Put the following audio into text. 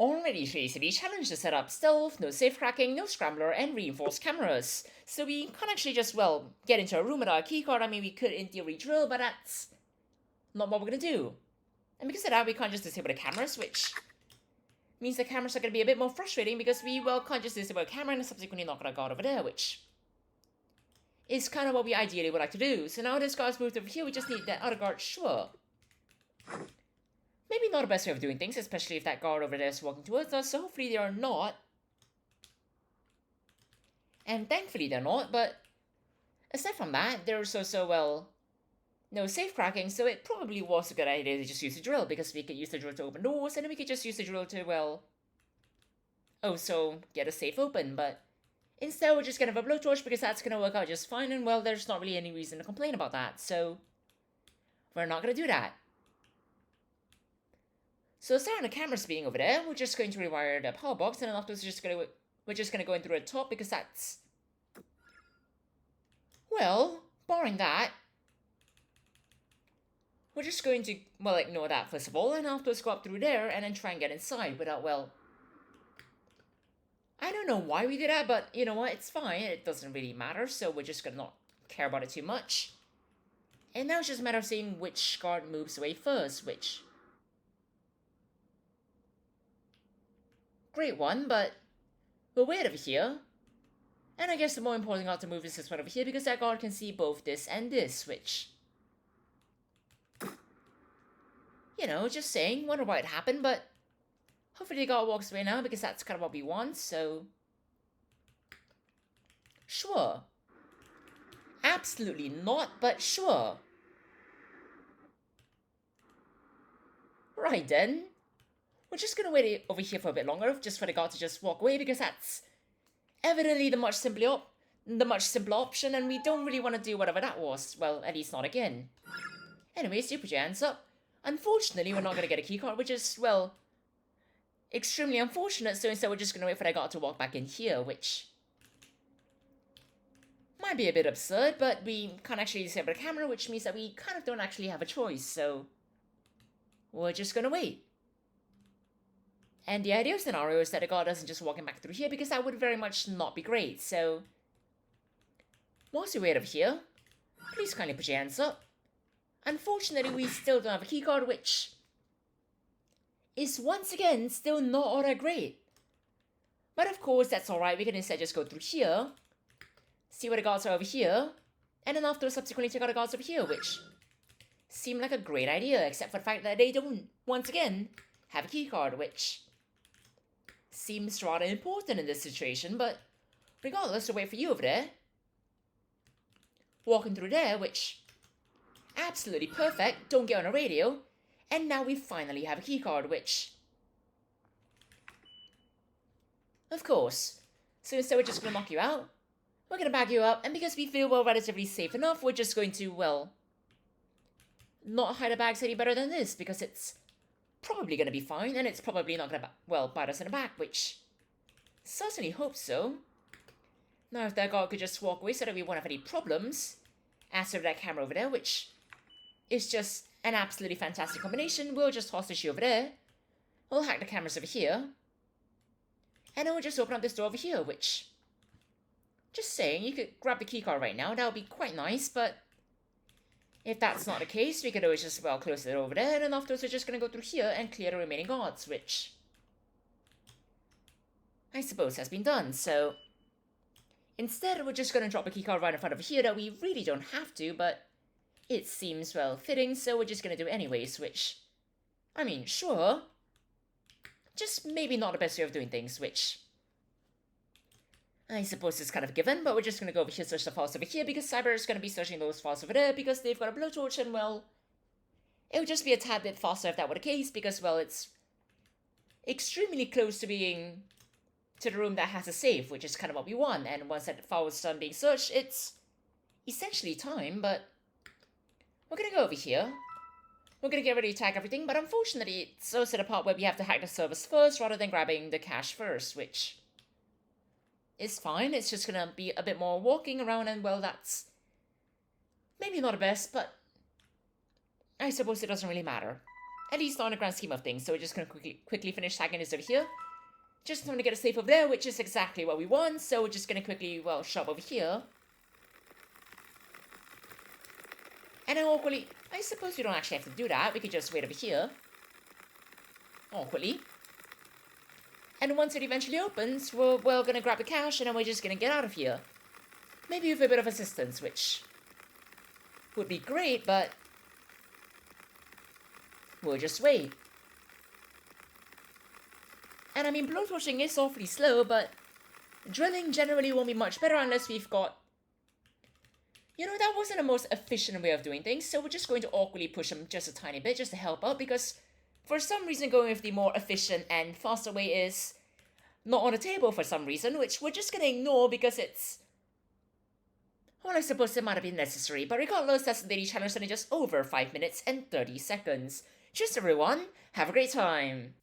Already facing the challenge to set up stealth, no safecracking, no scrambler, and reinforced cameras. So we can't actually just, well, get into a room without a keycard. I mean, we could in theory drill, but that's not what we're gonna do. And because of that, we can't just disable the cameras, which means the cameras are gonna be a bit more frustrating because we, well, can't just disable a camera and subsequently knock out a guard over there, which is kind of what we ideally would like to do. So now this guard's moved over here, we just need that other guard, sure. Maybe not the best way of doing things, especially if that guard over there is walking towards us, so hopefully they are not. And thankfully they're not, but aside from that, there's also, well, no safecracking, so it probably was a good idea to just use the drill, because we could use the drill to open doors, and then we could just use the drill to, well, also get a safe open, but instead we're just gonna have a blowtorch because that's gonna work out just fine, and well, there's not really any reason to complain about that, so we're not gonna do that. So starting the cameras being over there, we're just going to rewire the power box, and then afterwards we're just gonna go in through the top because that's, well, barring that, we're just going to, well, ignore that first of all, and afterwards go up through there and then try and get inside without, well, I don't know why we did that, but you know what, it's fine, it doesn't really matter, so we're just gonna not care about it too much. And now it's just a matter of seeing which guard moves away first, which, great one, but we'll wait over here. And I guess the more important guard to move is this one over here, because that guard can see both this and this, which, you know, just saying, wonder why it happened, but hopefully the guard walks away now, because that's kind of what we want, so sure. Absolutely not, but sure. Right then. We're just gonna wait over here for a bit longer, just for the guard to just walk away, because that's evidently the much simpler option, and we don't really want to do whatever that was. Well, at least not again. Anyways, you put your hands up. Unfortunately, we're not gonna get a keycard, which is, well, extremely unfortunate, so instead we're just gonna wait for the guard to walk back in here, which might be a bit absurd, but we can't actually disable the camera, which means that we kind of don't actually have a choice, so we're just gonna wait. And the ideal scenario is that the guard doesn't just walk him back through here, because that would very much not be great, so whilst we wait over here, please kindly put your hands up. Unfortunately, we still don't have a keycard, which is once again still not all that great. But of course, that's alright, we can instead just go through here, see where the guards are over here, and then after subsequently take out the guards over here, which seem like a great idea, except for the fact that they don't, once again, have a keycard, which seems rather important in this situation, but regardless, we'll wait for you over there. Walking through there, which, absolutely perfect, don't get on a radio, and now we finally have a keycard, which, of course, so instead we're just going to knock you out, we're going to bag you up, and because we feel, well, relatively safe enough, we're just going to, well, not hide the bags any better than this, because it's probably going to be fine, and it's probably not going to, well, bite us in the back, which certainly hope so. Now, if that guard could just walk away so that we won't have any problems, as for that camera over there, which is just an absolutely fantastic combination, we'll just hostage you over there, we'll hack the cameras over here, and then we'll just open up this door over here, which, just saying, you could grab the keycard right now, that would be quite nice, but if that's not the case, we could always just, well, close it over there, and then afterwards we're just going to go through here and clear the remaining guards, which I suppose has been done, so instead we're just going to drop a keycard right in front of here that we really don't have to, but it seems, well, fitting, so we're just going to do it anyways, which, I mean, sure, just maybe not the best way of doing things, which I suppose it's kind of given, but we're just going to go over here, search the files over here, because Cyber is going to be searching those files over there, because they've got a blowtorch, and, well, it would just be a tad bit faster if that were the case, because, well, it's extremely close to being to the room that has a safe, which is kind of what we want, and once that file is done being searched, it's essentially time, but we're going to go over here. We're going to get ready to tag everything, but unfortunately, it's also the part where we have to hack the servers first, rather than grabbing the cache first, which is fine. It's just gonna be a bit more walking around, and, well, that's maybe not the best, but I suppose it doesn't really matter. At least not in the grand scheme of things, so we're just gonna quickly finish tagging this over here. Just want to get a safe over there, which is exactly what we want, so we're just gonna quickly, well, shove over here. And then awkwardly, I suppose we don't actually have to do that, we could just wait over here. Awkwardly. And once it eventually opens, we're, well, gonna grab the cash and then we're just gonna get out of here. Maybe with a bit of assistance, which would be great, but we'll just wait. And I mean, blowtorching is awfully slow, but drilling generally won't be much better unless we've got... You know, that wasn't the most efficient way of doing things, so we're just going to awkwardly push them just a tiny bit just to help out, because for some reason going with the more efficient and faster way is not on the table for some reason, which we're just gonna ignore because it's... Well, I suppose it might have been necessary, but regardless, that's the daily challenge in just over 5 minutes and 30 seconds. Cheers everyone, have a great time!